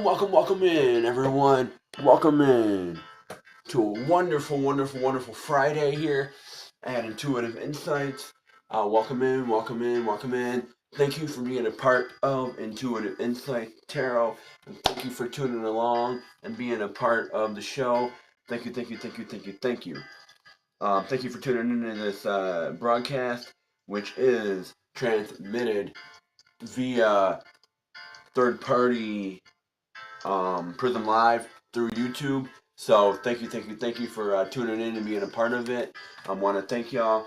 Welcome in, everyone. Welcome in to a wonderful Friday here at Intuitive Insights. Welcome in. Thank you for being a part of Intuitive Insight Tarot, and thank you for tuning along and being a part of the show. Thank you. Thank you for tuning into this broadcast, which is transmitted via third-party Prism Live through YouTube. So thank you for tuning in and being a part of it. I want to thank y'all.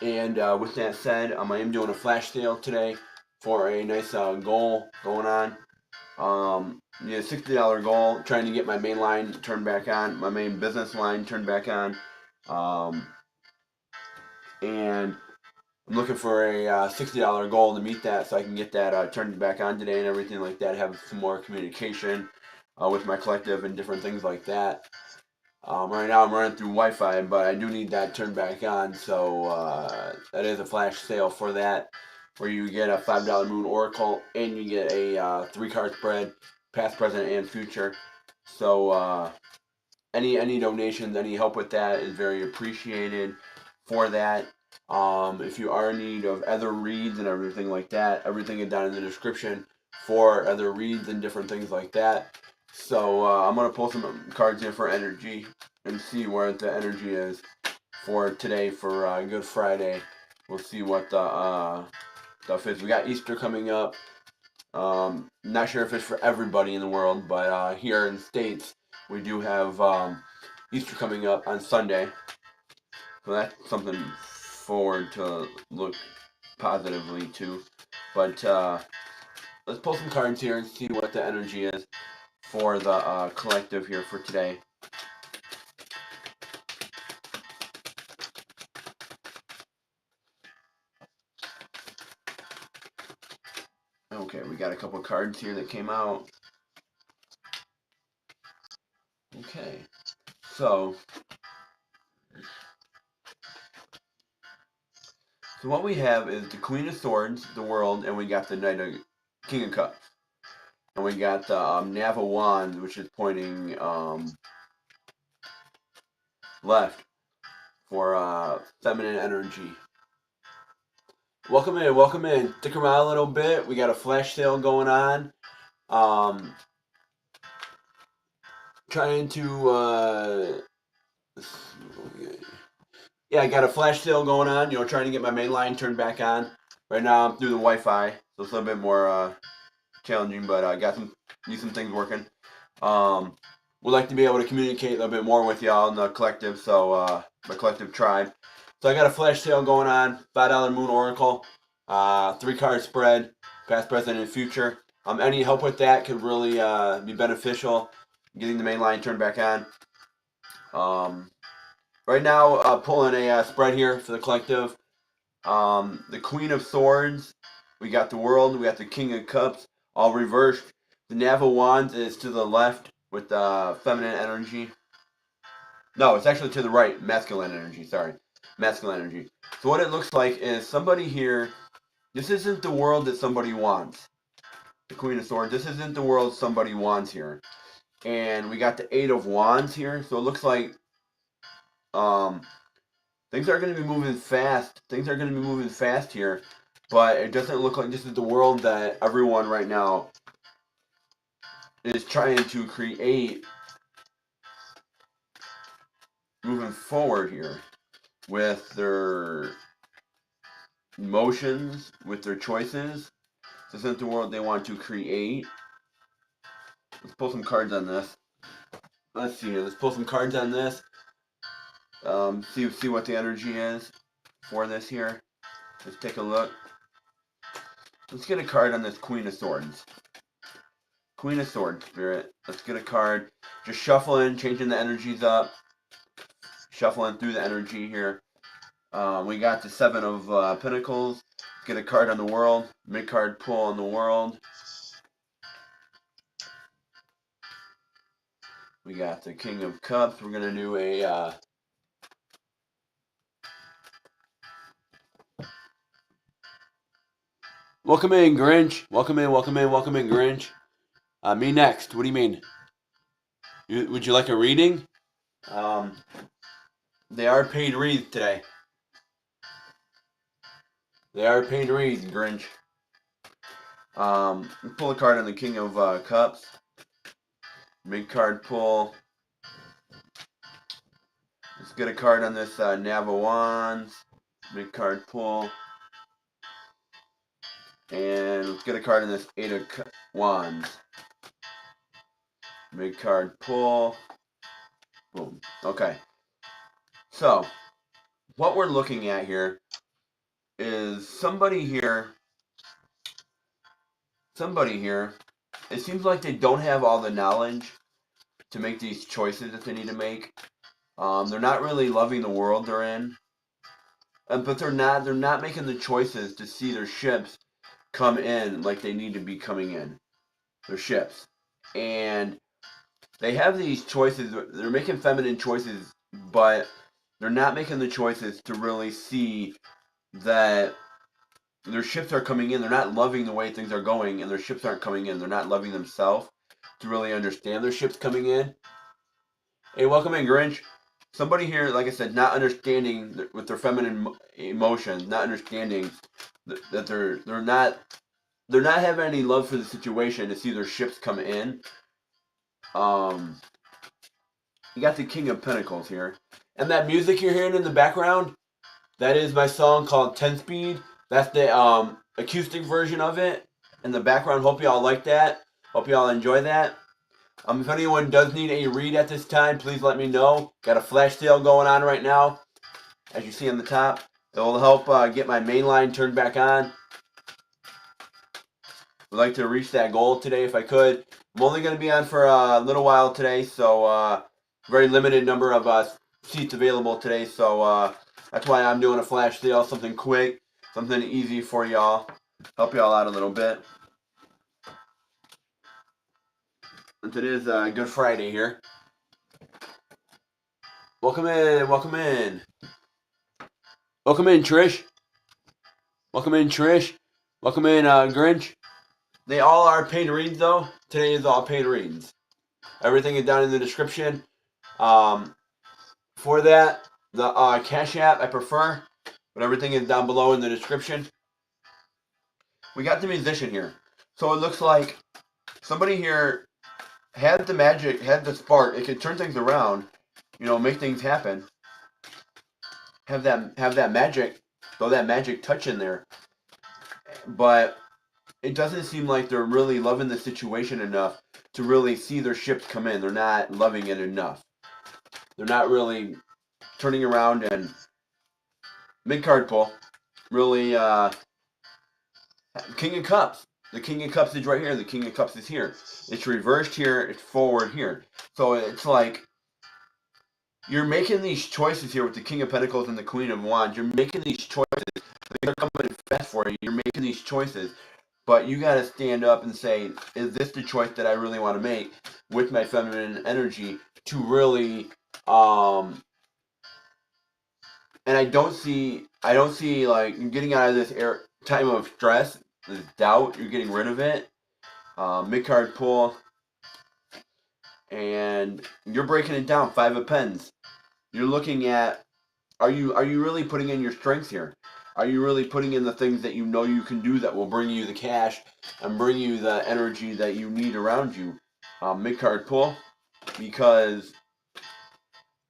And with that said, I am doing a flash sale today for a nice goal going on. $60 goal, trying to get my main line turned back on, my main business line turned back on. And I'm looking for a $60 goal to meet that so I can get that turned back on today and everything like that, have some more communication with my collective and different things like that. Right now I'm running through Wi-Fi, but I do need that turned back on, so that is a flash sale for that, where you get a $5 Moon Oracle and you get a 3-card spread, past, present, and future. So any donations, any help with that is very appreciated for that. If you are in need of other reads and everything like that, everything is down in the description for other reads and different things like that. So I'm going to pull some cards in for energy and see where the energy is for today for Good Friday. We'll see what the stuff is. We got Easter coming up. Not sure if it's for everybody in the world, but here in the States, we do have Easter coming up on Sunday. So that's something forward to look positively to. But let's pull some cards here and see what the energy is for the collective here for today. Okay, we got a couple cards here that came out. Okay, so what we have is the Queen of Swords, the World, and we got the King of Cups. And we got the Knave of Wands, which is pointing left for feminine energy. Welcome in. Stick around a little bit. We got a flash sale going on. Trying to I got a flash sale going on. Trying to get my main line turned back on. Right now I'm through the Wi-Fi, so it's a little bit more challenging, but I need some things working. Would like to be able to communicate a little bit more with y'all in the collective, so my collective tribe. So I got a flash sale going on, $5 Moon Oracle, 3-card spread, past, present, and future. Any help with that could really be beneficial, getting the main line turned back on. Right now, pulling a spread here for the collective. The Queen of Swords, we got the World, we got the King of Cups, all reversed. The Knave of Wands is to the left with feminine energy. No, it's actually to the right, masculine energy, sorry. Masculine energy. So what it looks like is somebody here, this isn't the world that somebody wants. The Queen of Swords, this isn't the world somebody wants here. And we got the 8 of Wands here, so it looks like things are going to be moving fast. Things are going to be moving fast here, but it doesn't look like this is the world that everyone right now is trying to create moving forward here with their emotions, with their choices. This isn't the world they want to create. Let's pull some cards on this. Let's see here. Let's pull some cards on this. See what the energy is for this here. Let's take a look. Let's get a card on this Queen of Swords. Queen of Swords, Spirit. Let's get a card. Just shuffling, changing the energies up. Shuffling through the energy here. We got the 7 of Pentacles. Let's get a card on the World. Mid-card pull on the World. We got the King of Cups. We're going to do a welcome in, Grinch. Welcome in, Grinch. Me next. What do you mean? Would you like a reading? Um, they are paid reads today. They are paid reads, Grinch. Pull a card on the King of Cups. Big card pull. Let's get a card on this Nav of Wands. Big card pull. And let's get a card on this Eight of Wands. Big card pull. Boom. Okay. So, what we're looking at here is somebody here, it seems like they don't have all the knowledge to make these choices that they need to make. They're not really loving the world they're in. But they're not making the choices to see their ships come in like they need to be coming in. Their ships. And they have these choices, they're making feminine choices, but they're not making the choices to really see that their ships are coming in. They're not loving the way things are going, and their ships aren't coming in. They're not loving themselves to really understand their ships coming in. Hey, welcome in, Grinch. Somebody here, like I said, not understanding with their feminine emotions, not understanding that they're not having any love for the situation to see their ships come in. You got the King of Pentacles here, and that music you're hearing in the background, that is my song called 10 Speed. That's the acoustic version of it in the background. Hope y'all like that. Hope y'all enjoy that. If anyone does need a read at this time, please let me know. Got a flash sale going on right now, as you see on the top. It will help get my main line turned back on. Would like to reach that goal today if I could. I'm only going to be on for a little while today, so very limited number of seats available today. So that's why I'm doing a flash sale, something quick, something easy for y'all. Help y'all out a little bit. And it is Good Friday here. Welcome in, welcome in. Welcome in, Trish. Welcome in, Trish. Welcome in, Grinch. They all are paid reads, though. Today is all paid reads. Everything is down in the description. For that, the Cash App I prefer, but everything is down below in the description. We got the musician here. So it looks like somebody here had the magic, had the spark. It could turn things around, make things happen. Have that magic, throw that magic touch in there. But it doesn't seem like they're really loving the situation enough to really see their ships come in. They're not loving it enough. They're not really turning around and mid-card pull. Really, King of Cups. The King of Cups is right here. The King of Cups is here. It's reversed here. It's forward here. So it's like you're making these choices here with the King of Pentacles and the Queen of Wands. You're making these choices. They're coming fast for you. You're making these choices. But you got to stand up and say, is this the choice that I really want to make with my feminine energy to really, and I don't see like getting out of this time of stress, this doubt, you're getting rid of it. Mid-card pull, and you're breaking it down. 5 of Pens. You're looking at, are you really putting in your strengths here? Are you really putting in the things that you know you can do that will bring you the cash and bring you the energy that you need around you? Mid-card pull, because,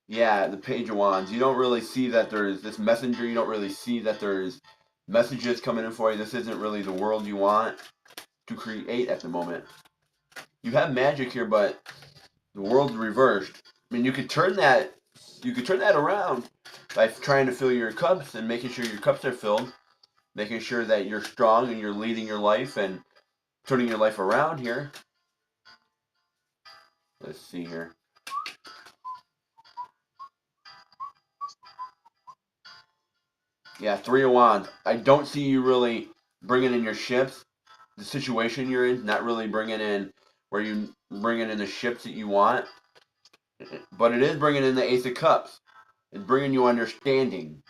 yeah, the Page of Wands. You don't really see that there's this messenger. You don't really see that there's messages coming in for you. This isn't really the world you want to create at the moment. You have magic here, but the world's reversed. I mean, you could turn that around by trying to fill your cups and making sure your cups are filled, making sure that you're strong and you're leading your life and turning your life around here. Let's see here. Yeah, 3 of Wands. I don't see you really bringing in your ships. The situation you're in, not really bringing in where you bringing in the ships that you want. But it is bringing in the Ace of Cups. It's bringing you understanding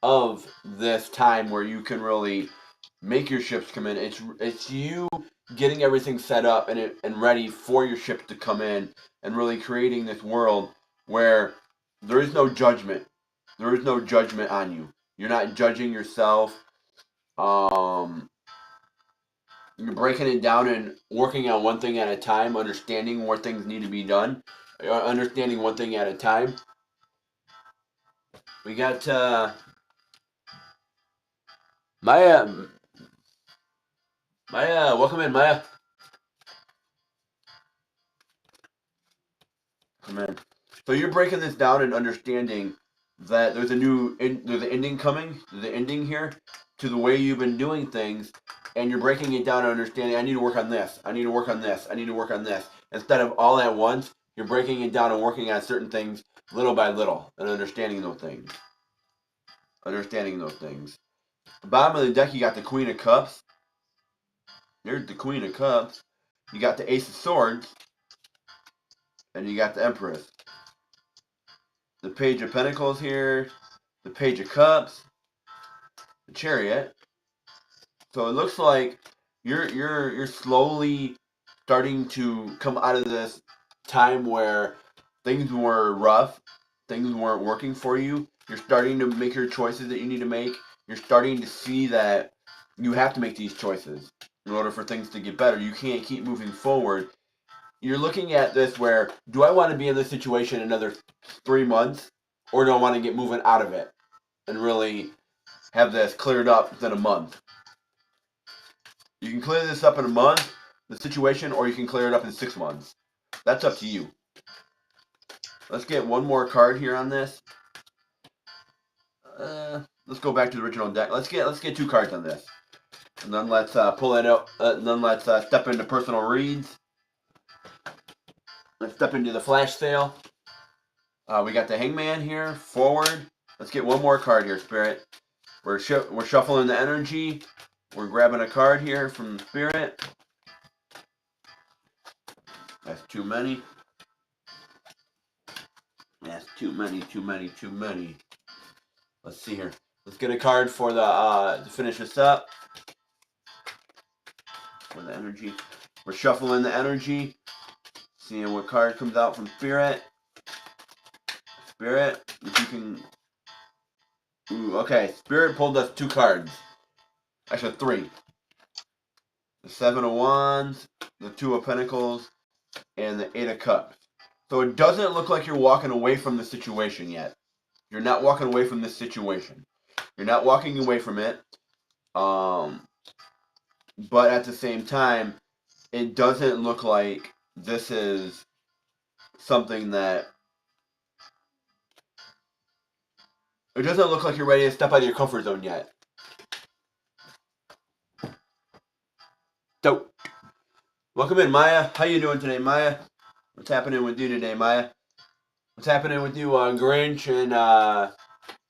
of this time where you can really make your ships come in. It's you getting everything set up and ready for your ship to come in, and really creating this world where there is no judgment. There is no judgment on you. You're not judging yourself. Um, you're breaking it down and working on one thing at a time, understanding where things need to be done, understanding one thing at a time. We got Maya. Maya, welcome in, Maya. Come in. So you're breaking this down and understanding that there's there's an ending coming, there's an ending here to the way you've been doing things, and you're breaking it down and understanding. I need to work on this. I need to work on this. I need to work on this. Instead of all at once, you're breaking it down and working on certain things little by little and understanding those things. Understanding those things. The bottom of the deck, you got the Queen of Cups. There's the Queen of Cups. You got the Ace of Swords. And you got the Empress. The Page of Pentacles here. The Page of Cups. The Chariot. So it looks like you're slowly starting to come out of this time where things were rough, things weren't working for you. You're starting to make your choices that you need to make. You're starting to see that you have to make these choices in order for things to get better. You can't keep moving forward. You're looking at this where, do I want to be in this situation another 3 months, or do I want to get moving out of it and really have this cleared up within a month? You can clear this up in a month, the situation, or you can clear it up in 6 months. That's up to you. Let's get one more card here on this. Let's go back to the original deck. Let's get 2 cards on this, and then let's pull it out. And then let's step into personal reads. Let's step into the flash sale. We got the Hangman here forward. Let's get one more card here, Spirit. We're shuffling the energy. We're grabbing a card here from Spirit. That's too many. That's too many. Let's see here. Let's get a card for the to finish this up. For the energy. We're shuffling the energy. Seeing what card comes out from Spirit. Spirit, if you can. Ooh, okay. Spirit pulled us 2 cards. Actually, 3. The 7 of Wands, the 2 of Pentacles, and the 8 of Cups. So it doesn't look like you're walking away from the situation yet. You're not walking away from this situation. You're not walking away from it. But at the same time, it doesn't look like this is something that... It doesn't look like you're ready to step out of your comfort zone yet. So, welcome in, Maya. How you doing today, Maya? What's happening with you today, Maya? What's happening with you, Grinch, and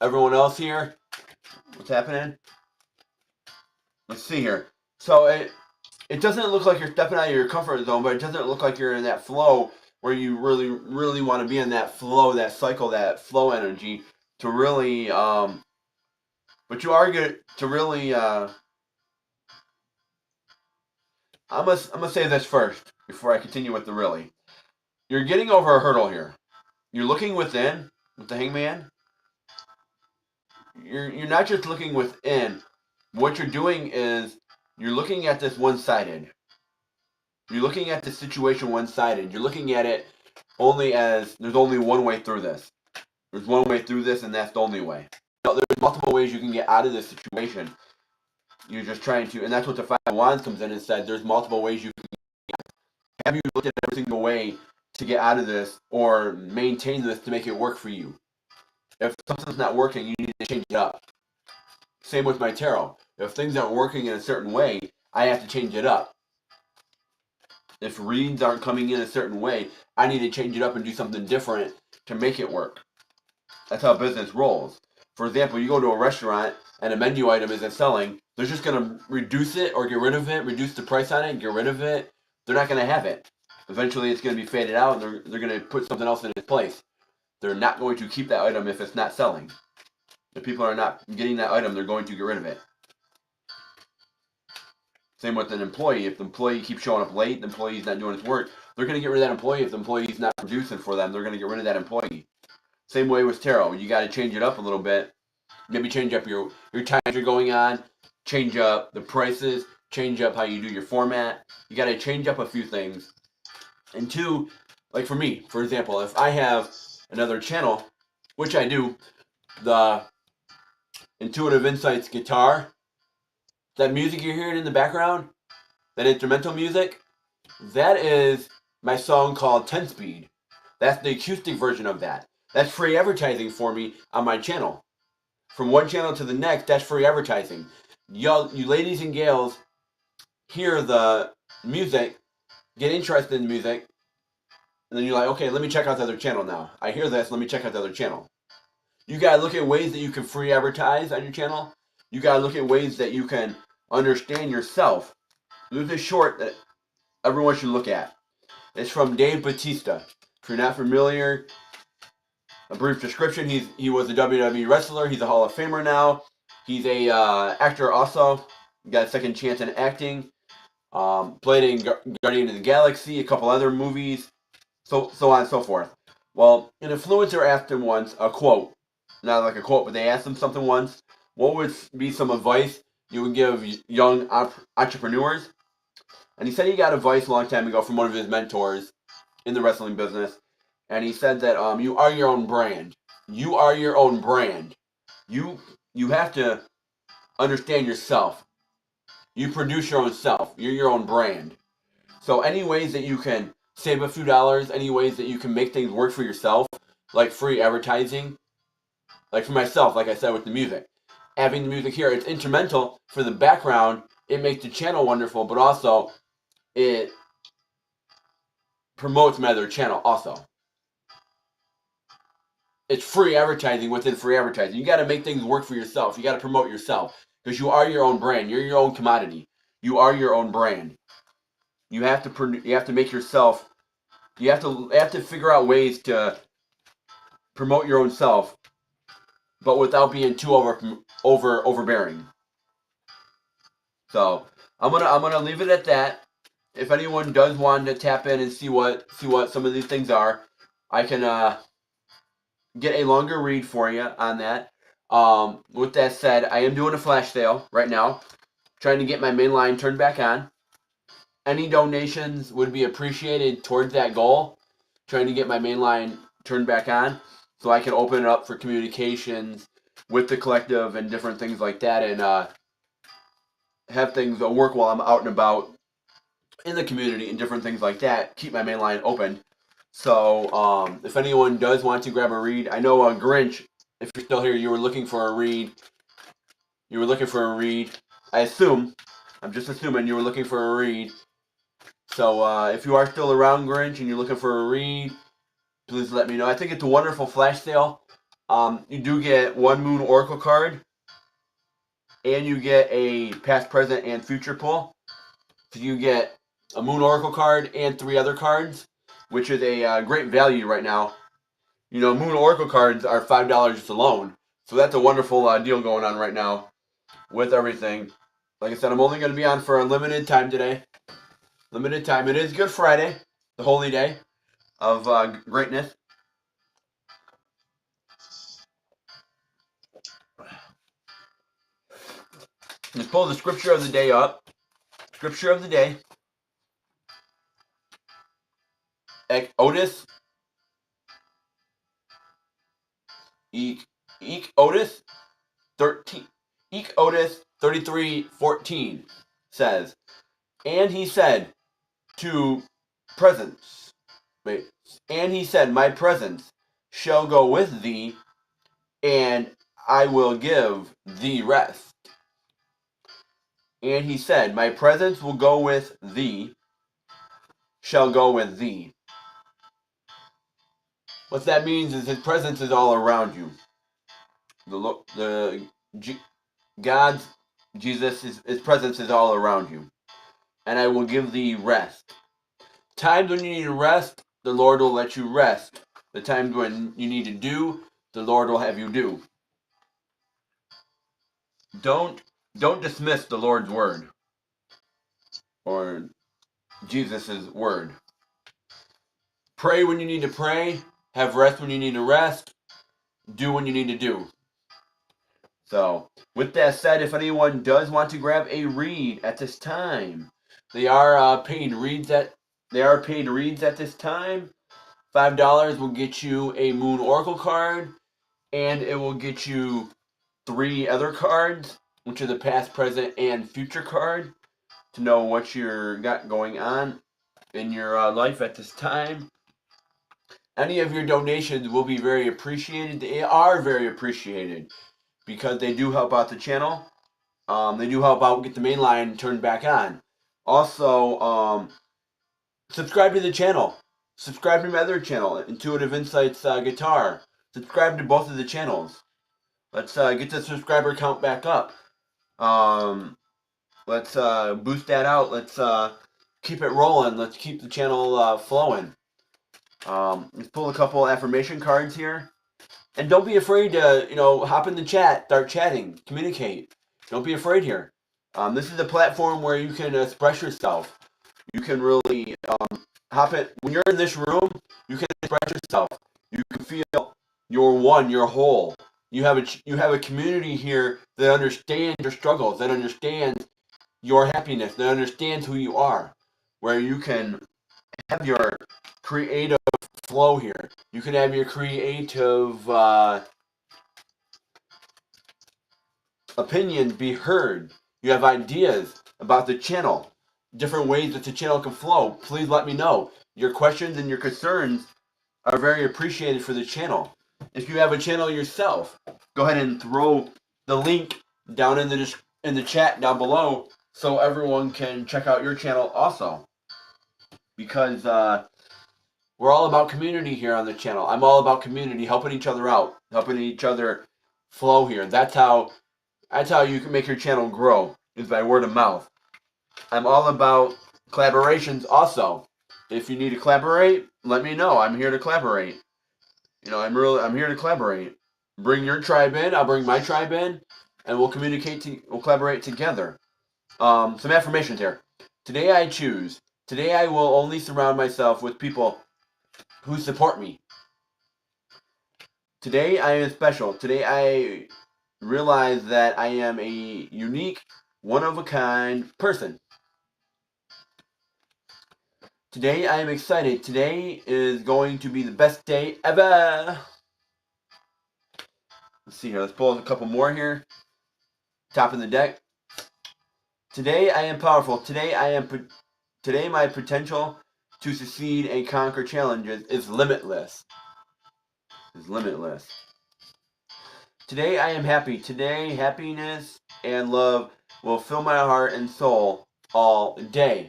everyone else here? What's happening? Let's see here. So it doesn't look like you're stepping out of your comfort zone, but it doesn't look like you're in that flow where you really want to be in that flow, that cycle, that flow energy to really. But you are good to really. I'm gonna say this first before I continue with the really. You're getting over a hurdle here. You're looking within with the Hangman. You're not just looking within. What you're doing is you're looking at this one-sided. You're looking at the situation one-sided. You're looking at it only as there's only one way through this. There's one way through this, and that's the only way. Now, there's multiple ways you can get out of this situation. You're just trying to, and that's what the 5 of Wands comes in and said. There's multiple ways you can. Have you looked at every single way to get out of this or maintain this to make it work for you? If something's not working, you need to change it up. Same with my tarot. If things aren't working in a certain way, I have to change it up. If reads aren't coming in a certain way, I need to change it up and do something different to make it work. That's how business rolls. For example, you go to a restaurant and a menu item isn't selling, they're just going to reduce it or get rid of it, reduce the price on it, get rid of it. They're not going to have it. Eventually it's going to be faded out and they're going to put something else in its place. They're not going to keep that item if it's not selling. If people are not getting that item, they're going to get rid of it. Same with an employee. If the employee keeps showing up late, the employee's not doing his work, they're going to get rid of that employee. If the employee's not producing for them, they're going to get rid of that employee. Same way with tarot. You got to change it up a little bit. Maybe change up your times you're going on, change up the prices, change up how you do your format. You got to change up a few things. And two, like for me, for example, if I have another channel, which I do, the Intuitive Insights guitar, that music you're hearing in the background, that instrumental music, that is my song called 10 Speed. That's the acoustic version of that. That's free advertising for me on my channel. From one channel to the next, that's free advertising. Y'all, you ladies and gals, hear the music, get interested in the music, and then you're like, okay, let me check out the other channel now. I hear this, let me check out the other channel. You gotta look at ways that you can free advertise on your channel. You gotta look at ways that you can understand yourself. There's a short that everyone should look at. It's from Dave Bautista. If you're not familiar, a brief description: he was a WWE wrestler. He's a Hall of Famer now. He's a actor also. Got a second chance in acting. Played in Guardian of the Galaxy, a couple other movies, so on and so forth. Well, an influencer asked him once a quote, not like a quote, but they asked him something once. What would be some advice you would give young entrepreneurs? And he said he got advice a long time ago from one of his mentors in the wrestling business. And he said that you are your own brand. You are your own brand. You have to understand yourself. You produce your own self. You're your own brand. So any ways that you can save a few dollars, any ways that you can make things work for yourself, like free advertising, like for myself, like I said with the music. Having the music here, it's instrumental for the background. It makes the channel wonderful, but also it promotes my other channel also. It's free advertising within free advertising. You got to make things work for yourself. You got to promote yourself because you are your own brand. You're your own commodity. You are your own brand. You have to make yourself. You have to figure out ways to promote your own self, but without being too overbearing. So I'm gonna leave it at that. If anyone does want to tap in and see what some of these things are, I can get a longer read for you on that. With that said, I am doing a flash sale right now, trying to get my main line turned back on. Any donations would be appreciated towards that goal, trying to get my main line turned back on so I can open it up for communications with the collective and different things like that, and have things work while I'm out and about in the community and different things like that. Keep my main line open. So if anyone does want to grab a read, I know Grinch, if you're still here, you were looking for a read. I assume, I'm just assuming you were looking for a read. So if you are still around, Grinch, and you're looking for a read, please let me know. I think it's a wonderful flash sale. You do get one Moon Oracle card, and you get a past, present, and future pull. So you get a Moon Oracle card and 3 other cards, which is a great value right now. You know, Moon Oracle cards are $5 just alone. So that's a wonderful deal going on right now with everything. Like I said, I'm only going to be on for a limited time today. Limited time. It is Good Friday, the holy day of greatness. Let's pull the scripture of the day up. Scripture of the day. Otis. Otis 13. Otis 33:14 says, and he said to presence. Wait. And he said, my presence shall go with thee, and I will give thee rest. And he said, my presence will go with thee, shall go with thee. What that means is his presence is all around you. God's, Jesus, his presence is all around you. And I will give thee rest. Times when you need to rest, the Lord will let you rest. The times when you need to do, the Lord will have you do. Don't dismiss the Lord's word. or Jesus' word. Pray when you need to pray. Have rest when you need to rest. Do when you need to do. So, with that said, if anyone does want to grab a read at this time, they are paid reads at this time. $5 will get you a Moon Oracle card, and it will get you 3 other cards, which are the past, present, and future card, to know what you're got going on in your life at this time. Any of your donations will be very appreciated. They are very appreciated because they do help out the channel. They do help out get the main line turned back on. Also, subscribe to the channel. Subscribe to my other channel, Intuitive Insights Guitar. Subscribe to both of the channels. Let's get the subscriber count back up. Let's boost that out. Let's keep it rolling. Let's keep the channel flowing. Let's pull a couple affirmation cards here. And don't be afraid to, hop in the chat, start chatting, communicate. Don't be afraid here. This is a platform where you can express yourself. You can really hop in. When you're in this room, you can express yourself. You can feel you're one, you're whole. You have a community here that understands your struggles, that understands your happiness, that understands who you are, where you can have your creative flow here. You can have your creative opinion be heard. You have ideas about the channel, different ways that the channel can flow. Please let me know. Your questions and your concerns are very appreciated for the channel. If you have a channel yourself, go ahead and throw the link down in the chat down below so everyone can check out your channel also. Because we're all about community here on the channel. I'm all about community, helping each other out, helping each other flow here. That's how you can make your channel grow, is by word of mouth. I'm all about collaborations also. If you need to collaborate, let me know. I'm here to collaborate. I'm here to collaborate. Bring your tribe in, I'll bring my tribe in, and we'll collaborate together. Some affirmations here. Today I choose. Today I will only surround myself with people who support me. Today I am special. Today I realize that I am a unique, one-of-a-kind person. Today I am excited. Today is going to be the best day ever. Let's see here. Let's pull a couple more here. Top of the deck. Today I am powerful. Today my potential to succeed and conquer challenges is limitless. Today I am happy. Today happiness and love will fill my heart and soul all day.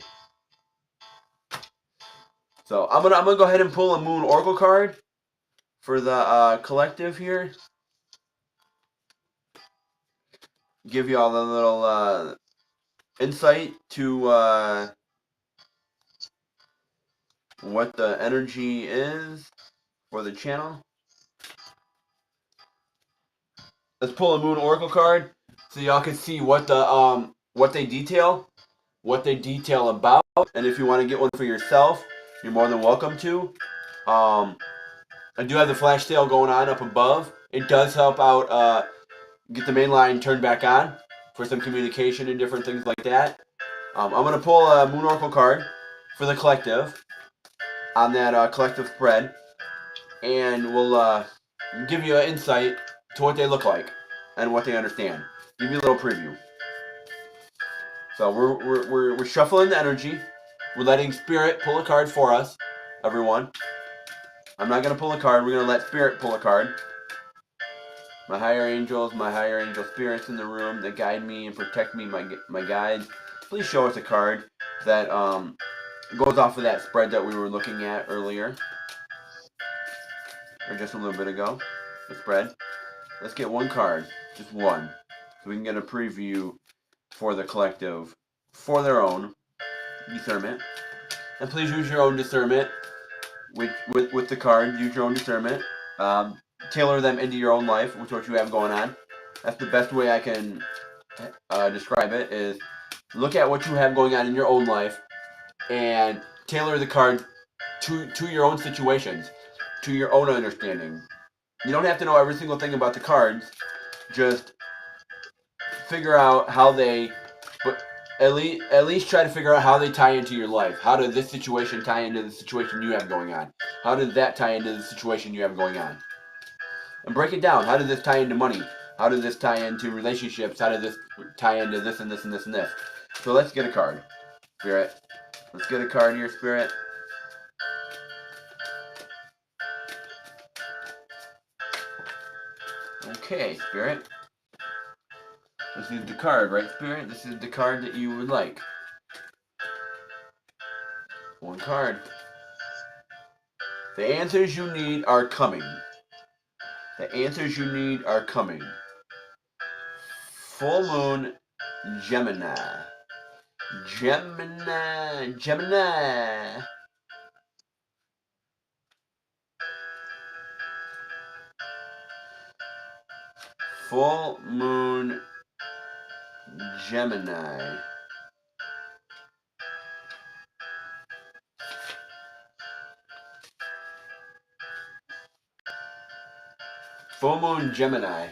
So I'm gonna go ahead and pull a Moon Oracle card for the collective here. Give you all a little insight to what the energy is for the channel. Let's pull a Moon Oracle card so y'all can see what they detail about, and if you want to get one for yourself, you're more than welcome to. I do have the flash sale going on up above. It does help out get the main line turned back on for some communication and different things like that. I'm going to pull a Moon Oracle card for the collective on that collective spread, and we'll give you an insight to what they look like and what they understand. Give you a little preview. So we're shuffling the energy. We're letting Spirit pull a card for us, everyone. I'm not going to pull a card. We're going to let Spirit pull a card. My higher angels, my higher angel spirits in the room that guide me and protect me, my guides. Please show us a card that goes off of that spread that we were looking at earlier, or just a little bit ago. The spread. Let's get one card, just one, so we can get a preview for the collective, for their own discernment. And please use your own discernment with the card. Use your own discernment. Tailor them into your own life with what you have going on. That's the best way I can describe it, is Look at what you have going on in your own life and tailor the card to your own situations, to your own understanding. You don't have to know every single thing about the cards. Just figure out how they, but at least try to figure out how they tie into your life. How does this situation tie into the situation you have going on? How does that tie into the situation you have going on? And break it down. How does this tie into money? How does this tie into relationships? How does this tie into this and this and this and this? So let's get a card, Spirit. Let's get a card here, Spirit. Okay, Spirit. This is the card, right, Spirit? This is the card that you would like. One card. The answers you need are coming. The answers you need are coming. Full Moon, Gemini. Gemini. Gemini. Full Moon, Gemini. Full Moon, Gemini.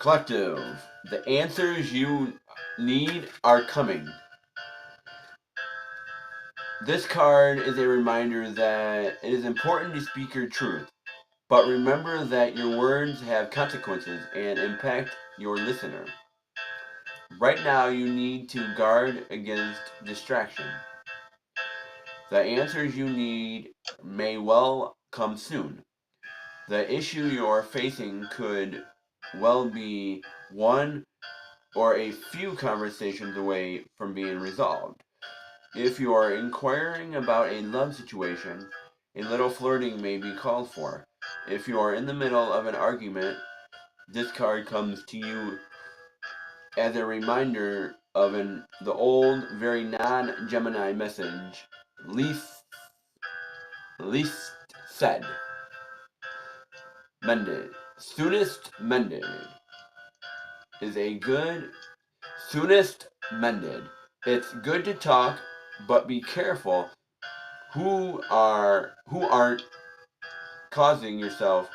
Collective. The answers you need are coming. This card is a reminder that it is important to speak your truth, but remember that your words have consequences and impact your listener. Right now, you need to guard against distraction. The answers you need may well come soon. The issue you're facing could well be one or a few conversations away from being resolved. If you are inquiring about a love situation, a little flirting may be called for. If you are in the middle of an argument, this card comes to you as a reminder of the old, very non-Gemini message, least said, mended. Soonest mended is a good, soonest mended. It's good to talk, but be careful who aren't causing yourself.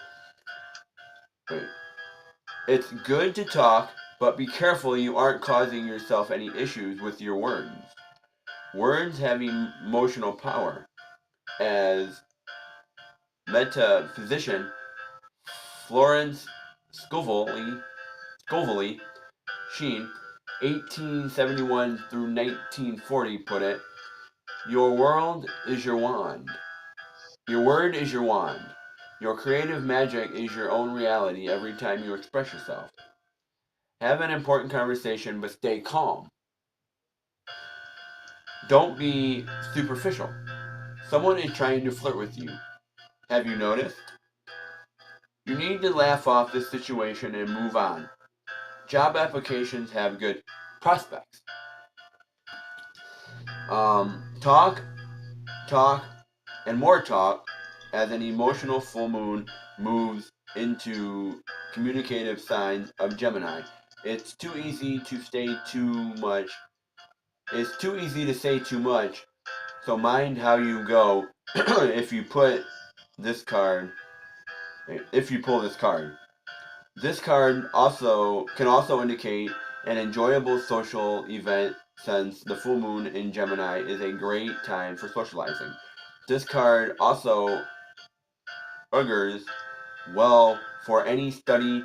Wait. It's good to talk, but be careful you aren't causing yourself any issues with your words. Words have emotional power. As metaphysician Florence Scoveley Sheen, 1871 through 1940, put it, your world is your wand. Your word is your wand. Your creative magic is your own reality every time you express yourself. Have an important conversation, but stay calm. Don't be superficial. Someone is trying to flirt with you. Have you noticed? You need to laugh off this situation and move on. Job applications have good prospects. Talk, and more talk as an emotional full moon moves into communicative signs of Gemini. It's too easy to say too much. It's too easy to say too much. So mind how you go if you put this card. If you pull this card. This card can also indicate an enjoyable social event since the full moon in Gemini is a great time for socializing. This card also augurs well for any study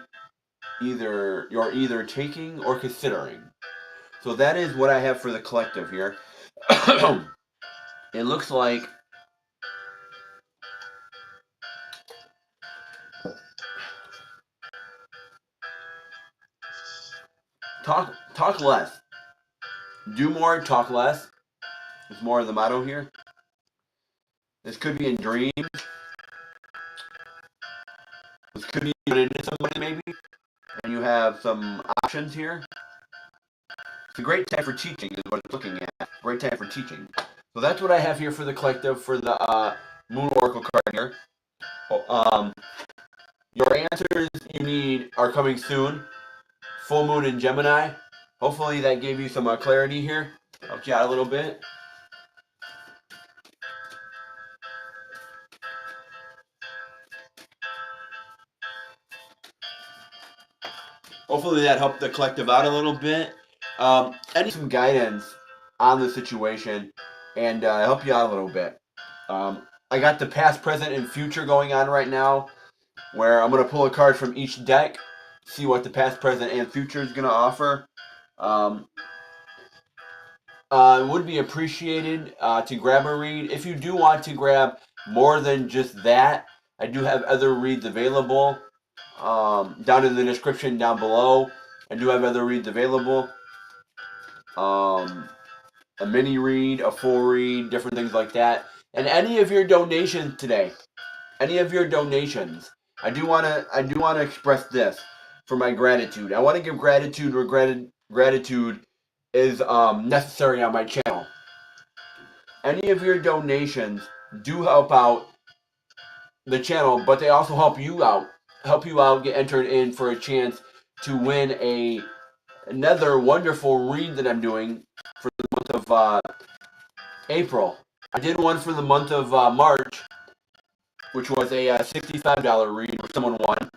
you're either taking or considering. So that is what I have for the collective here. It looks like talk less. Do more, talk less. It's more of the motto here. This could be in dreams. This could be put into somebody maybe. And you have some options here. It's a great time for teaching is what I'm looking at. Great time for teaching. So that's what I have here for the collective for the Moon Oracle card here. Your answers you need are coming soon. full moon in Gemini. Hopefully that gave you some clarity here. Helped you out a little bit. Hopefully that helped the collective out a little bit. I need some guidance on the situation and help you out a little bit. I got the past, present, and future going on right now, where I'm going to pull a card from each deck, see what the past, present, and future is going to offer. It would be appreciated to grab a read. If you do want to grab more than just that, I do have other reads available. Down in the description down below, I do have other reads available. A mini read, a full read, different things like that. And any of your donations today, any of your donations, I do want to express this for my gratitude. I want to give gratitude where gratitude is necessary on my channel. Any of your donations do help out the channel, but they also help you out. Get entered in for a chance to win another wonderful read that I'm doing for the month of April. I did one for the month of March, which was a $65 read where someone won.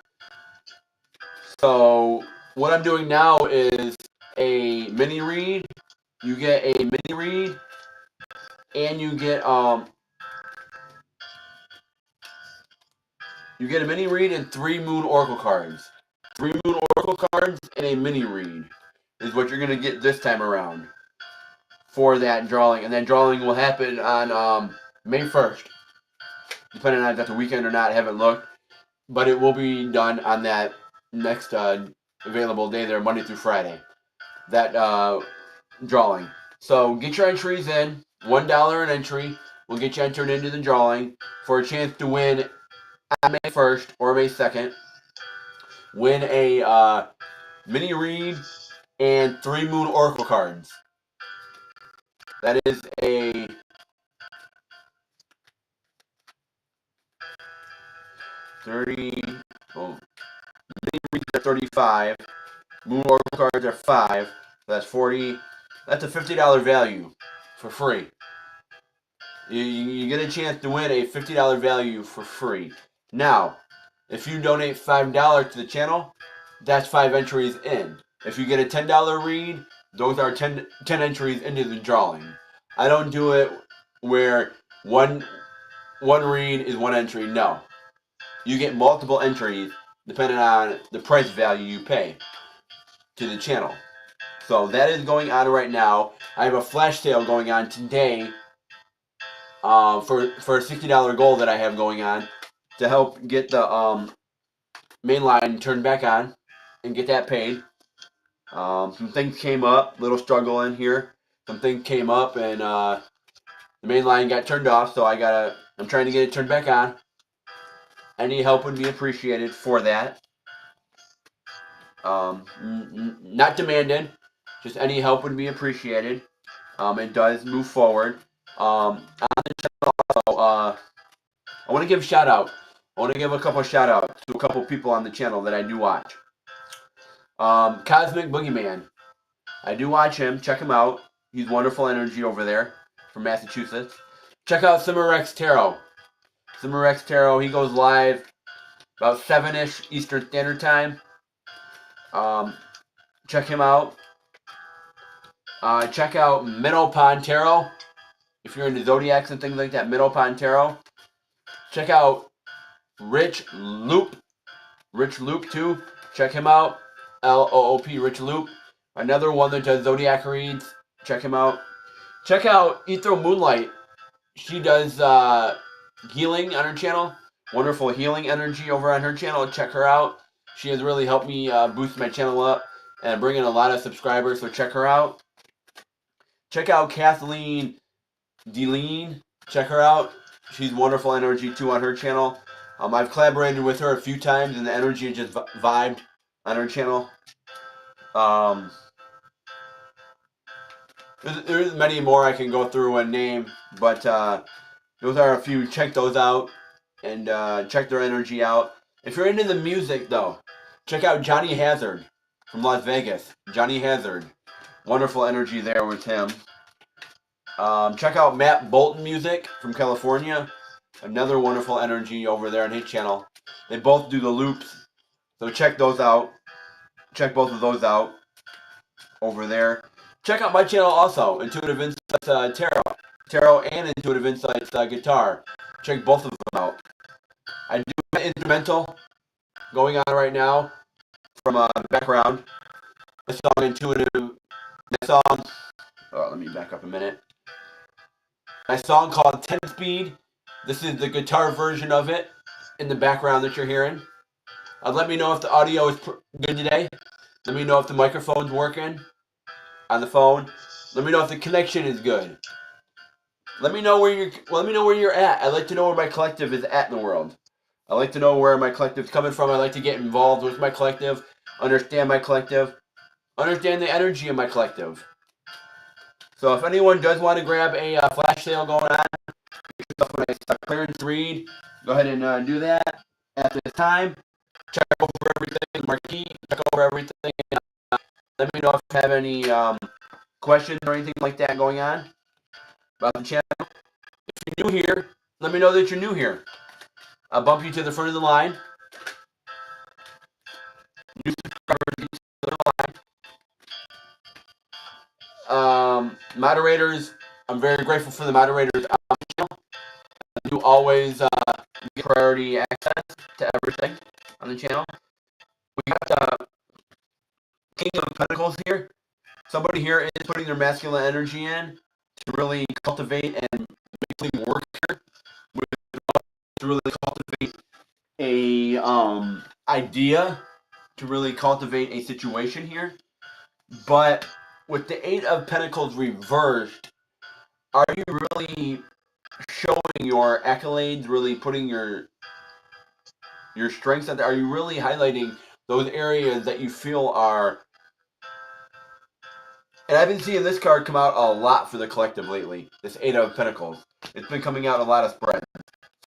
So what I'm doing now is a mini read. You get a mini read, and you get a mini read and 3 Moon Oracle cards. 3 Moon Oracle cards and a mini read is what you're going to get this time around for that drawing. And that drawing will happen on May 1st. Depending on if that's a weekend or not, I haven't looked. But it will be done on that next available day there, Monday through Friday. That drawing. So get your entries in. $1 an entry will get you entered into the drawing for a chance to win on May 1st or May 2nd. Win a mini read and 3 Moon Oracle cards. That is a mini reads are 35. Moon Oracle cards are 5. So that's 40. That's a $50 value for free. You get a chance to win a $50 value for free. Now, if you donate $5 to the channel, that's 5 entries in. If you get a $10 read, those are 10 entries into the drawing. I don't do it where one read is 1 entry. No. You get multiple entries depending on the price value you pay to the channel. So that is going on right now. I have a flash sale going on today for a $60 goal that I have going on to help get the main line turned back on and get that paid. Some things came up, little struggle in here. Some things came up and the main line got turned off, so I'm trying to get it turned back on. Any help would be appreciated for that. Not demanded, just any help would be appreciated. It does move forward. On the channel also, I want to give a shout out. I want to give a couple shout outs to a couple people on the channel that I do watch. Cosmic Boogeyman. I do watch him. Check him out. He's wonderful energy over there from Massachusetts. Check out Cimarex Tarot. Cimarex Tarot, he goes live about 7-ish Eastern Standard Time. Check him out. Check out Minnow Pond Tarot. If you're into zodiacs and things like that, Minnow Pond Tarot. Check out Rich Loop. Rich Loop too. Check him out. Loop, Rich Loop. Another one that does zodiac reads. Check him out. Check out Ethel Moonlight. She does healing on her channel. Wonderful healing energy over on her channel. Check her out. She has really helped me boost my channel up and bring in a lot of subscribers, so check her out. Check out Kathleen Deline. Check her out. She's wonderful energy too on her channel. I've collaborated with her a few times and the energy just vibed on her channel. There's many more I can go through and name, but those are a few. Check those out and check their energy out. If you're into the music though, check out Johnny Hazard. from Las Vegas. Johnny Hazard. Wonderful energy there with him. Check out Matt Bolton Music from California. Another wonderful energy over there on his channel. They both do the loops, so check those out. Check both of those out over there. Check out my channel also, Intuitive Insights Tarot and Intuitive Insights Guitar. Check both of them out. I do an instrumental going on right now from the background. The song Intuitive. My song. Oh, let me back up a minute. My song called 10 Speed. This is the guitar version of it in the background that you're hearing. Let me know if the audio is good today. Let me know if the microphone's working on the phone. Let me know if the connection is good. Let me know where you're at. I'd like to know where my collective is at in the world. I like to know where my collective's coming from. I like to get involved with my collective, understand my collective, understand the energy of my collective. So if anyone does want to grab a flash sale going on, get yourself a nice clearance read, go ahead and do that at this time. Check over everything, Marquis, check over everything. Let me know if you have any questions or anything like that going on about the channel. If you're new here, let me know that you're new here. I'll bump you to the front of the line. New subscribers to the line. Moderators, I'm very grateful for the moderators on the channel. You always get priority access to everything on the channel. We got King of Pentacles here. Somebody here is putting their masculine energy in to really cultivate and make things work here. To really cultivate a idea, to really cultivate a situation here. But with the 8 of Pentacles reversed, are you really showing your accolades, really putting your strengths out there? Are you really highlighting those areas that you feel are... And I've been seeing this card come out a lot for the collective lately, this 8 of Pentacles. It's been coming out a lot of spreads.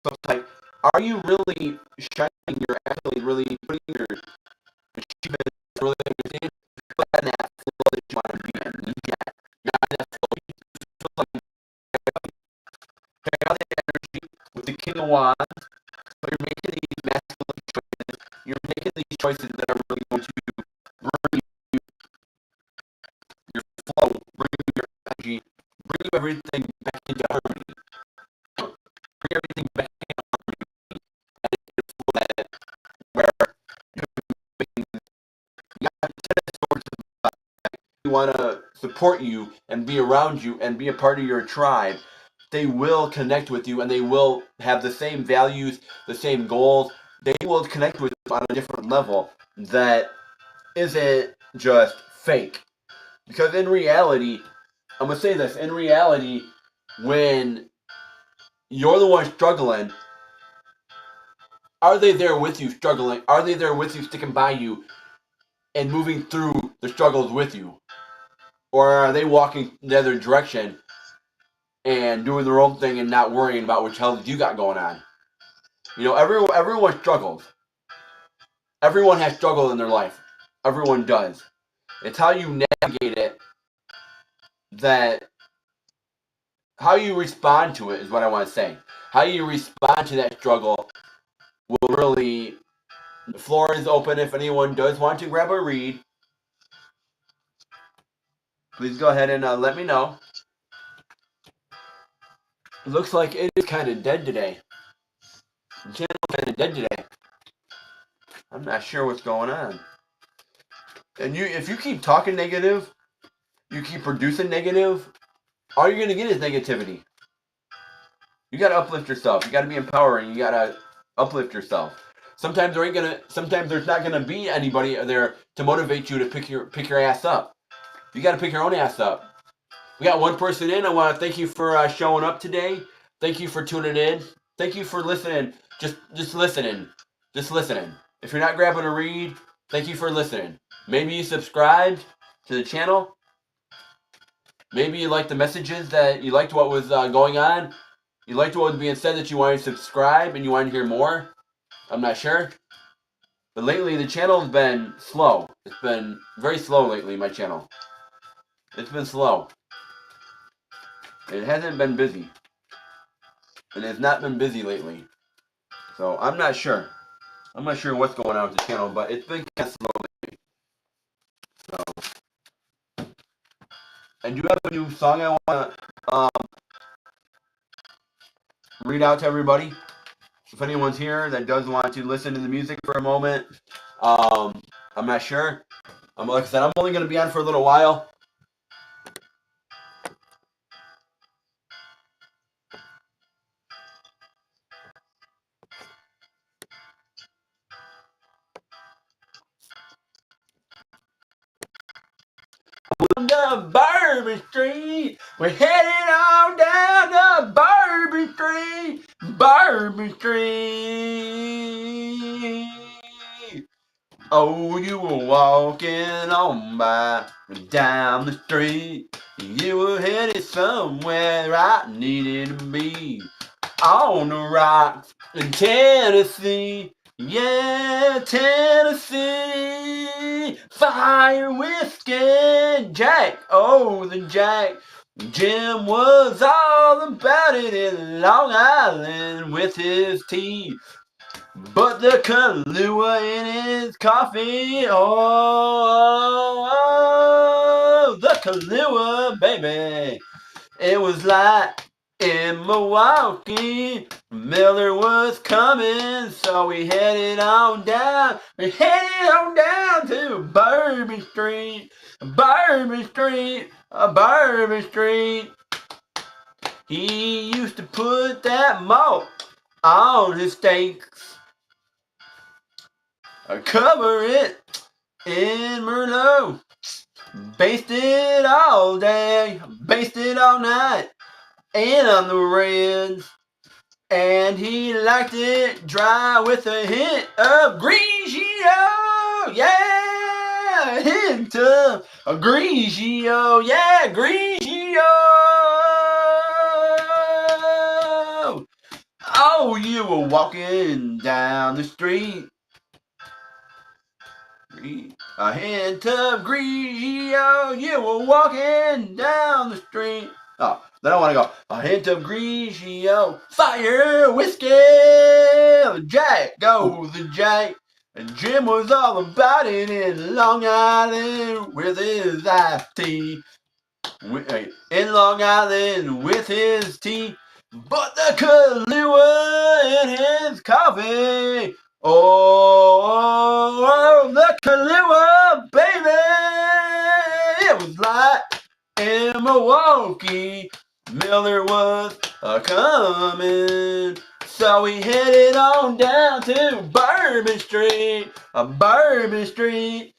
So it's like, are you really shining your accolade, really putting your achievements really within that flow that you want to be in? Yet, not in that flow. You feel like check out the energy with the King of Wands. So you're making these masculine choices. You're making these choices that are really going to bring you your flow, bring you your energy, bring you everything back into harmony. Bring everything back into harmony. And it's a flow that where you want to support you and be around you and be a part of your tribe. They will connect with you and they will have the same values, the same goals. They will connect with you on a different level that isn't just fake. Because in reality, I'm going to say this, in reality, when you're the one struggling, are they there with you struggling? Are they there with you, sticking by you and moving through the struggles with you? Or are they walking the other direction and doing their own thing and not worrying about which hell you got going on? You know, everyone struggles. Everyone has struggled in their life. Everyone does. It's how you navigate it, that how you respond to it is what I want to say. How you respond to that struggle will really... The floor is open if anyone does want to grab a read. Please go ahead and let me know. It looks like it is kind of dead today. The channel is kind of dead today. I'm not sure what's going on. And if you keep talking negative, you keep producing negative, all you're going to get is negativity. You got to uplift yourself. You got to be empowering. You got to uplift yourself. Sometimes there's not going to be anybody there to motivate you to pick your ass up. You got to pick your own ass up. We got one person in. I want to thank you for showing up today. Thank you for tuning in. Thank you for listening. Just listening. Just listening. If you're not grabbing a read, thank you for listening. Maybe you subscribed to the channel. Maybe you liked the messages, that you liked what was going on. You liked what was being said, that you wanted to subscribe and you wanted to hear more. I'm not sure. But lately the channel's been slow. It's been very slow lately, my channel. It's been slow. It hasn't been busy. And it's not been busy lately. So I'm not sure. I'm not sure what's going on with the channel, but it's been kind of slow lately. So I do have a new song I want to read out to everybody. If anyone's here that does want to listen to the music for a moment, I'm not sure. Like I said, I'm only going to be on for a little while. On the Bourbon Street, we're headed on down to Bourbon Street, Bourbon Street. Oh, you were walking on by down the street. You were headed somewhere I needed to be. On the rocks in Tennessee. Yeah, Tennessee. Fire, whiskey, Jack. Oh, the Jack. Jim was all about it in Long Island with his tea. But the Kahlua in his coffee, oh, the Kahlua, baby. It was like in Milwaukee, Miller was coming, so we headed on down. We headed on down to Bourbon Street, Bourbon Street, Bourbon Street. He used to put that malt on his steaks. Cover it in Merlot. Baste it all day, baste it all night, and on the reds. And he liked it dry with a hint of Grigio. Yeah, a hint of Grigio. Yeah, Grigio. Oh, you were walking down the street. A hint of Grigio, you were walking down the street. Oh, then I want to go. A hint of Grigio, fire, whiskey, Jack, go the Jack. And Jim was all about it in Long Island with his iced tea. In Long Island with his tea. But the Kahlua in his coffee. Oh, the Kahlua, baby. It was like in Milwaukee. Miller was coming. So we headed on down to Bourbon Street. Bourbon Street.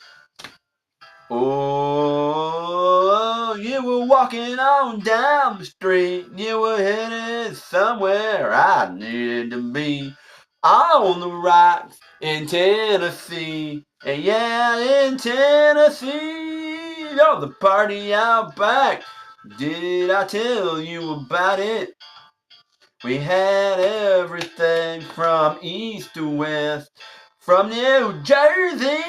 Oh, you were walking on down the street. You were headed somewhere I needed to be. On the rocks in Tennessee. And yeah, in Tennessee. Oh, the party out back. Did I tell you about it? We had everything from east to west. From New Jersey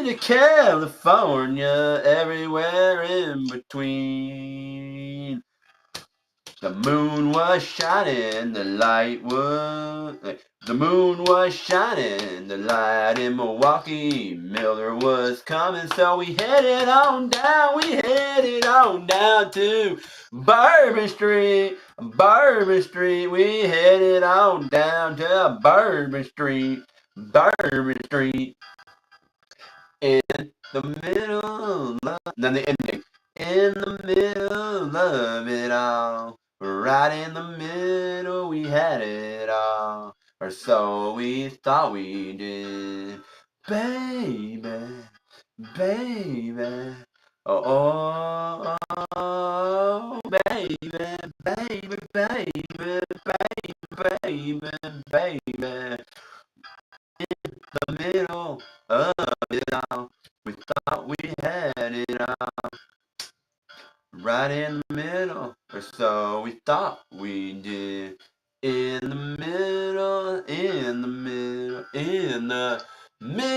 to California, everywhere in between. The moon was shining, the moon was shining, the light in Milwaukee. Miller was coming, so we headed on down to Bourbon Street, Bourbon Street. We headed on down to Bourbon Street. Bourbon Street. In the middle of, then the ending. In the middle of it all, right in the middle, we had it all, or so we thought we did. Baby, baby, oh, oh, oh, baby, baby, baby, baby, baby, baby. In the middle of it all, we thought we had it all. Right in the middle, or so we thought we did. In the middle, in the middle, in the middle.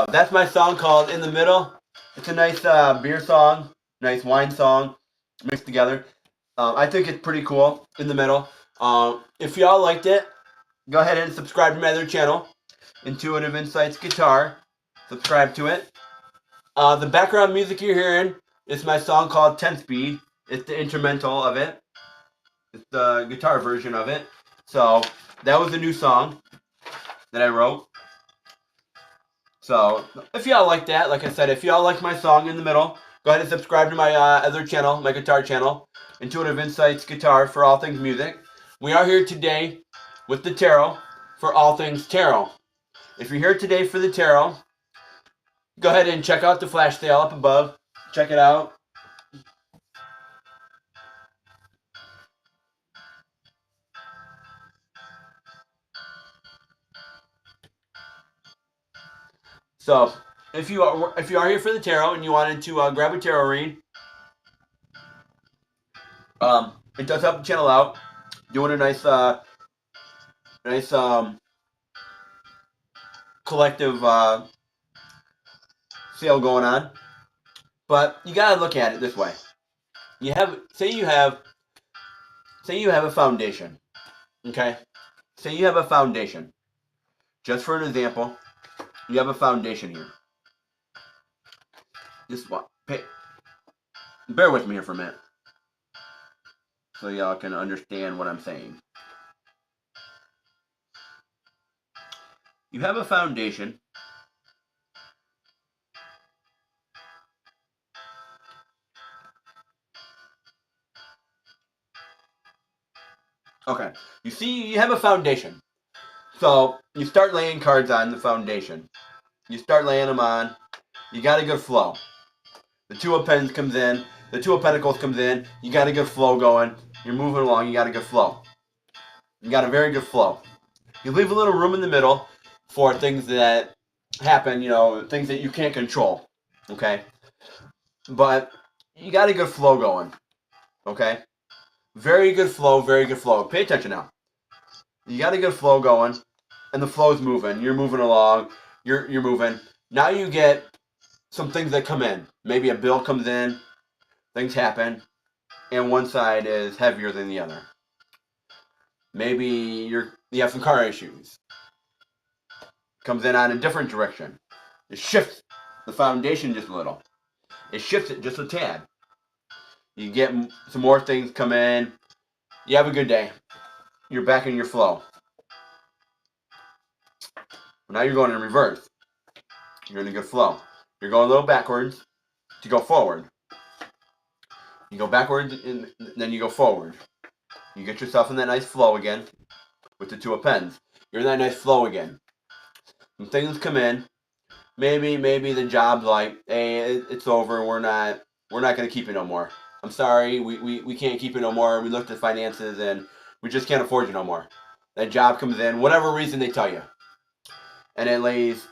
that's my song called In the Middle. It's a nice beer song, nice wine song mixed together. I think it's pretty cool, In the Middle. If y'all liked it, go ahead and subscribe to my other channel, Intuitive Insights Guitar. Subscribe to it. The background music you're hearing is my song called 10 Speed. It's the instrumental of it. It's the guitar version of it. So that was a new song that I wrote. So if y'all like that, like I said, if y'all like my song In the Middle, go ahead and subscribe to my other channel, my guitar channel, Intuitive Insights Guitar, for all things music. We are here today with the tarot for all things tarot. If you're here today for the tarot, go ahead and check out the flash sale up above. Check it out. So if you are here for the tarot and you wanted to grab a tarot read, it does help the channel out. Doing a nice collective sale going on. But you gotta look at it this way. Say you have a foundation. Okay? Say you have a foundation. Just for an example, you have a foundation here. Just bear with me here for a minute, so y'all can understand what I'm saying. You have a foundation. Okay, you see, you have a foundation. So you start laying cards on the foundation. You start laying them on. You got a good flow. The Two of Pens comes in. The Two of Pentacles comes in. You got a good flow going. You're moving along. You got a good flow. You got a very good flow. You leave a little room in the middle for things that happen, things that you can't control. Okay? But you got a good flow going. Okay? Very good flow, very good flow. Pay attention now. You got a good flow going, and the flow's moving. You're moving along. You're moving. Now you get some things that come in. Maybe a bill comes in. Things happen, and one side is heavier than the other. Maybe you have some car issues. Comes in on a different direction. It shifts the foundation just a little. It shifts it just a tad. You get some more things come in. You have a good day. You're back in your flow. Now you're going in reverse. You're in a good flow. You're going a little backwards to go forward. You go backwards and then you go forward. You get yourself in that nice flow again with the Two of Pens. You're in that nice flow again. Some things come in. Maybe the job's like, hey, it's over. We're not going to keep it no more. I'm sorry. We can't keep it no more. We looked at finances and we just can't afford you no more. That job comes in, whatever reason they tell you. And it lays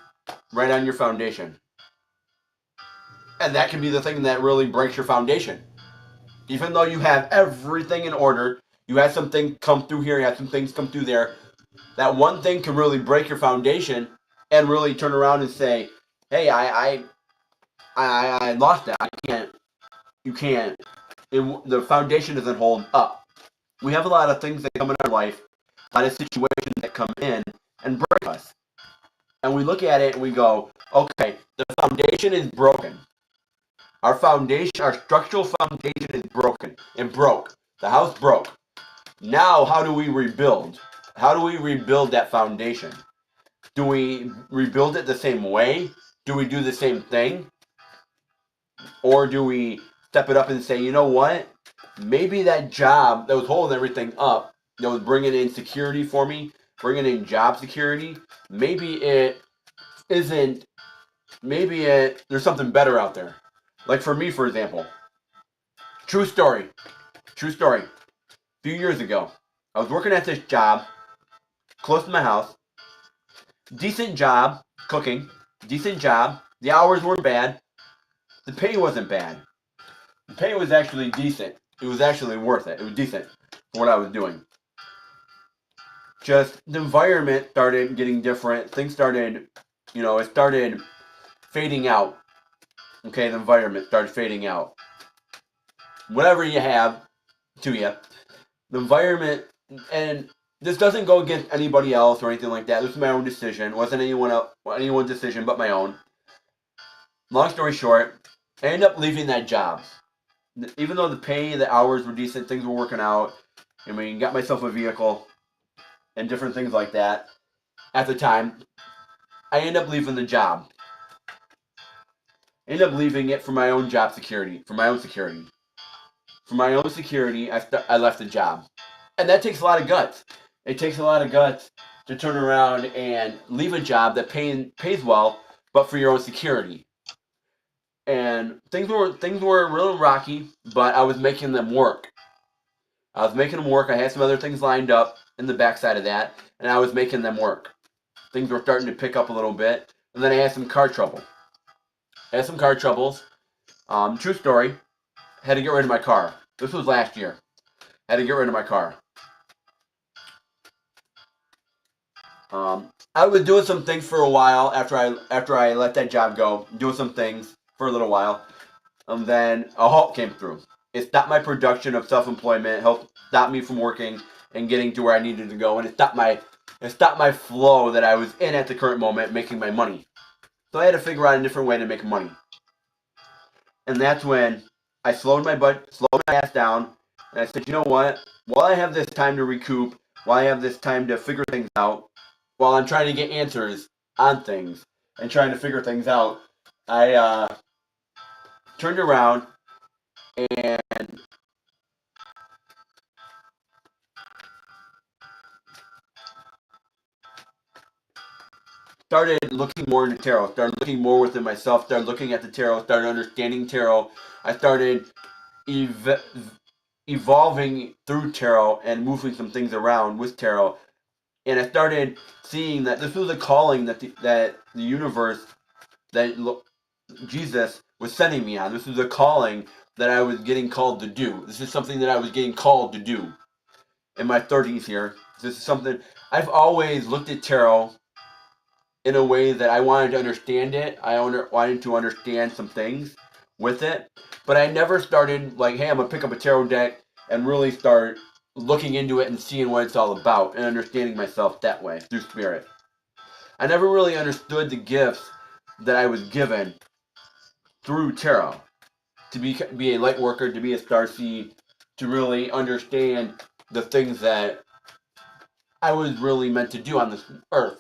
right on your foundation. And that can be the thing that really breaks your foundation. Even though you have everything in order, you have something come through here, you have some things come through there, that one thing can really break your foundation and really turn around and say, hey, I lost that. You can't. The foundation doesn't hold up. We have a lot of things that come in our life, a lot of situations that come in and break us. And we look at it and we go, okay, the foundation is broken. Our structural foundation is broken. It broke. The house broke. Now, how do we rebuild? How do we rebuild that foundation? Do we rebuild it the same way? Do we do the same thing? Or do we step it up and say, you know what? Maybe that job that was holding everything up, that was bringing in security for me, bringing in job security, maybe it isn't, there's something better out there. Like for me, for example, true story. A few years ago, I was working at this job, close to my house, decent job, cooking, decent job, the hours weren't bad, the pay wasn't bad. The pay was actually decent. It was actually worth it. It was decent for what I was doing. Just the environment started getting different. Things started, fading out. Okay, the environment started fading out. Whatever you have to you, the environment, and this doesn't go against anybody else or anything like that. This was my own decision. It wasn't anyone's decision but my own. Long story short, I ended up leaving that job. Even though the pay, the hours were decent, things were working out. I mean, got myself a vehicle and different things like that. At the time, I ended up leaving the job. I ended up leaving it for my own job security, for my own security. For my own security, I left the job. And that takes a lot of guts. It takes a lot of guts to turn around and leave a job that pays well, but for your own security. And things were a little rocky, but I was making them work. I was making them work. I had some other things lined up in the backside of that, and I was making them work. Things were starting to pick up a little bit, and then I had some car trouble. I had some car troubles. True story. Had to get rid of my car. This was last year. Had to get rid of my car. I was doing some things for a while after I let that job go. Doing some things for a little while. And then a halt came through. It stopped my production of self-employment. Helped stop me from working and getting to where I needed to go. And it stopped my flow that I was in at the current moment, making my money. So I had to figure out a different way to make money. And that's when I slowed my ass down, and I said, you know what? While I have this time to recoup, while I have this time to figure things out, while I'm trying to get answers on things and trying to figure things out, I turned around and started looking more into tarot, started looking more within myself, started looking at the tarot, started understanding tarot. I started evolving through tarot and moving some things around with tarot. And I started seeing that this was a calling that the universe, that Jesus was sending me on. This was a calling that I was getting called to do. This is something that I was getting called to do in my 30s here. This is something I've always looked at tarot in a way that I wanted to understand it. I wanted to understand some things with it. But I never started like, hey, I'm going to pick up a tarot deck and really start looking into it and seeing what it's all about and understanding myself that way through spirit. I never really understood the gifts that I was given through tarot, to be a light worker, to be a starseed, to really understand the things that I was really meant to do on this earth.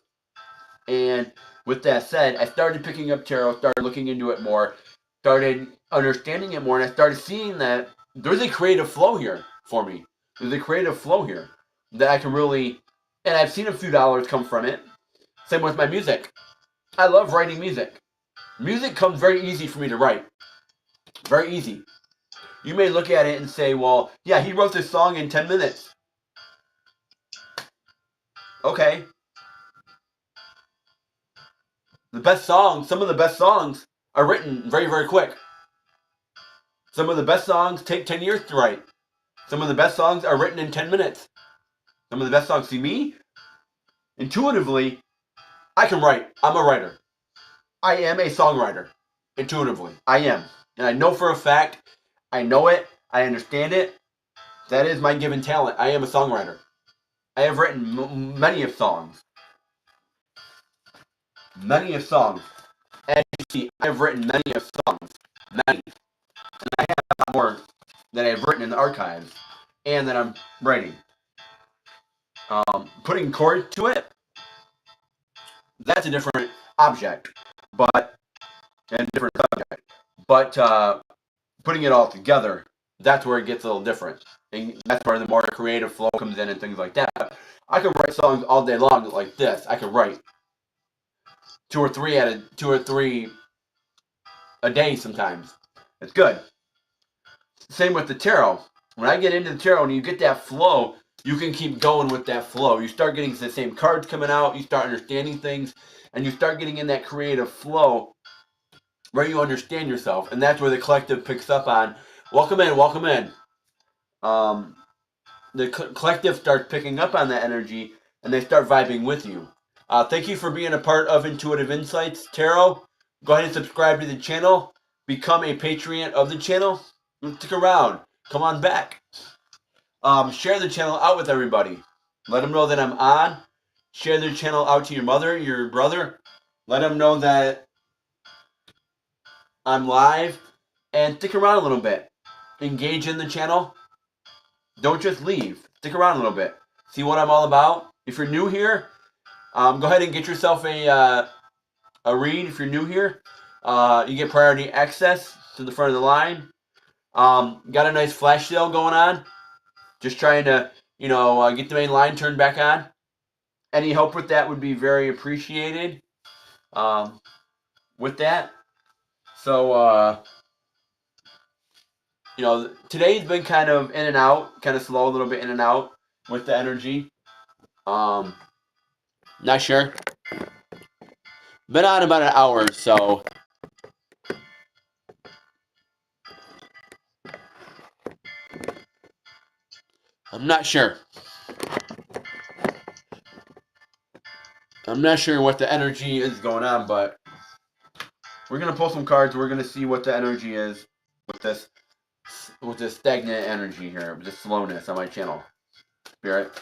And with that said, I started picking up tarot, started looking into it more, started understanding it more, and I started seeing that there's a creative flow here for me. There's a creative flow here that I can really, and I've seen a few dollars come from it. Same with my music. I love writing music. Music comes very easy for me to write. Very easy. You may look at it and say, well, yeah, he wrote this song in 10 minutes. Okay. Some of the best songs are written very, very quick. Some of the best songs take 10 years to write. Some of the best songs are written in 10 minutes. Some of the best songs, see me, intuitively, I can write. I'm a writer. I am a songwriter. Intuitively. I am. And I know for a fact, I know it, I understand it. That is my given talent. I am a songwriter. I have written many of songs. Many of songs. As you see, I have written many of songs. Many. And I have more that I have written in the archives and that I'm writing. Putting chords to it, that's a different object, and a different subject. But putting it all together, that's where it gets a little different. And that's where the more creative flow comes in and things like that. I can write songs all day long like this. I can write two or three a day sometimes. It's good. Same with the tarot. When I get into the tarot and you get that flow, you can keep going with that flow. You start getting the same cards coming out, you start understanding things, and you start getting in that creative flow where you understand yourself. And that's where the collective picks up on, welcome in, welcome in. The collective starts picking up on that energy, and they start vibing with you. Thank you for being a part of Intuitive Insights Tarot. go ahead and subscribe to the channel. Become a Patreon of the channel. Stick around. Come on back. Share the channel out with everybody. Let them know that I'm on. Share the channel out to your mother, your brother. Let them know that I'm live. And stick around a little bit. Engage in the channel. Don't just leave. Stick around a little bit. See what I'm all about. If you're new here, go ahead and get yourself a read. If you're new here, you get priority access to the front of the line. Got a nice flash sale going on. Just trying to, get the main line turned back on. Any help with that would be very appreciated. With that, so today's been kind of in and out, kind of slow, a little bit in and out with the energy. Not sure. Been on about an hour, so I'm not sure. I'm not sure what the energy is going on, but we're gonna pull some cards. We're gonna see what the energy is with this stagnant energy here, with this slowness on my channel. Spirit.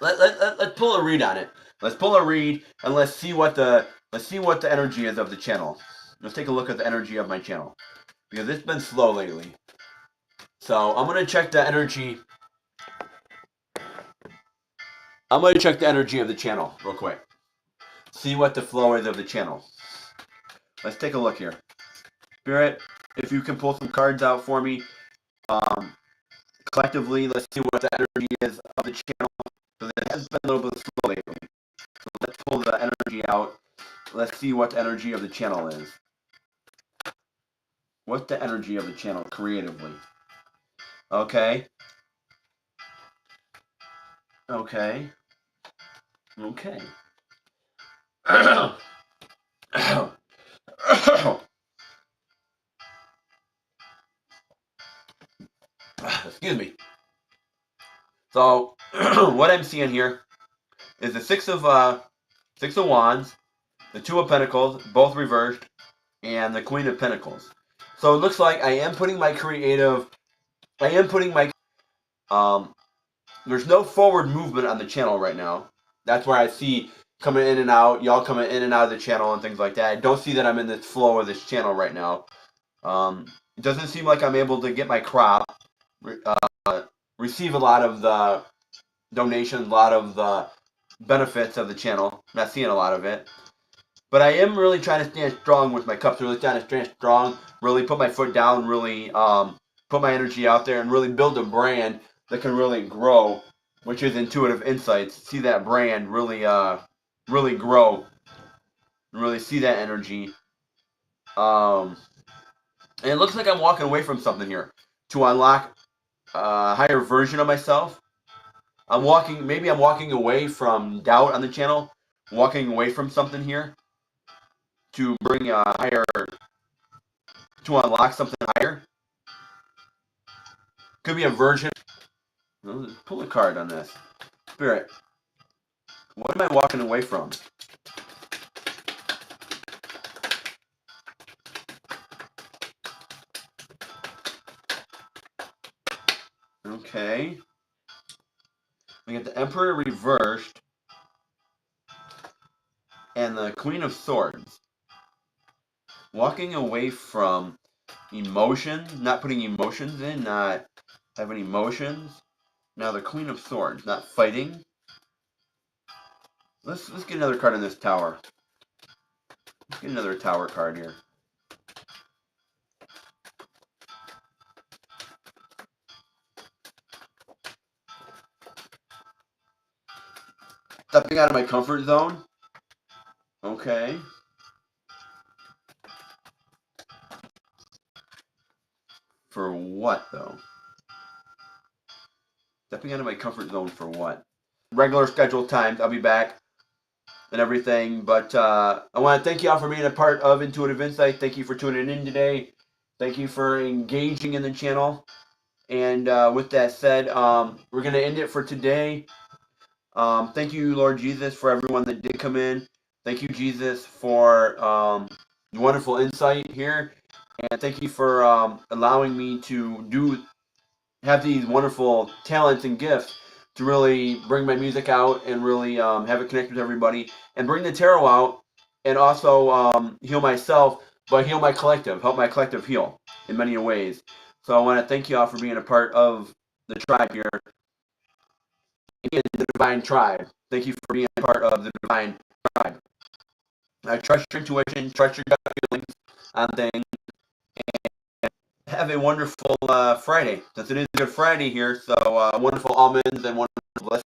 Let's pull a read on it. Let's pull a read and let's see what the energy is of the channel. Let's take a look at the energy of my channel, because it's been slow lately. So I'm gonna check the energy. I'm gonna check the energy of the channel real quick. See what the flow is of the channel. Let's take a look here. Spirit, if you can pull some cards out for me. Collectively, let's see what the energy is of the channel. So it has been a little bit slow lately. So let's pull the energy out. Let's see what the energy of the channel is. What's the energy of the channel creatively? Okay. Okay. Okay. Excuse me. So what I'm seeing here is the Six of Wands, the Two of Pentacles, both reversed, and the Queen of Pentacles. So it looks like I am putting my there's no forward movement on the channel right now. That's where I see coming in and out, y'all coming in and out of the channel and things like that. I don't see that I'm in the flow of this channel right now. It doesn't seem like I'm able to get my crop, receive a lot of the donations, a lot of the benefits of the channel. Not seeing a lot of it. But I am really trying to stand strong with my cups, really trying to stand strong, really put my foot down, really put my energy out there, and really build a brand that can really grow, which is Intuitive Insights. See that brand really really grow, and really see that energy. And it looks like I'm walking away from something here to unlock a higher version of myself. Maybe I'm walking away from doubt on the channel, walking away from something here to bring a higher, to unlock something higher. Could be a version. Let's pull a card on this. Spirit, what am I walking away from? Okay. We get the Emperor reversed and the Queen of Swords. Walking away from emotions, not putting emotions in, not having emotions. Now the Queen of Swords, not fighting. Let's get another card in this tower. Let's get another tower card here. Stepping out of my comfort zone. Okay. For what, though? Stepping out of my comfort zone for what? Regular scheduled times. I'll be back and everything. But I want to thank you all for being a part of Intuitive Insight. Thank you for tuning in today. Thank you for engaging in the channel. And with that said, we're going to end it for today. Thank you, Lord Jesus, for everyone that did come in. Thank you, Jesus, for wonderful insight here, and thank you for allowing me to have these wonderful talents and gifts to really bring my music out and really have it connect with everybody and bring the tarot out and also heal myself, but heal my collective, help my collective heal in many ways. So I want to thank you all for being a part of the tribe here, the divine tribe. Thank you for being a part of the divine tribe. I trust your intuition, trust your gut feelings on things. Have a wonderful Friday, since it is Good Friday here. So wonderful almonds and wonderful blessings.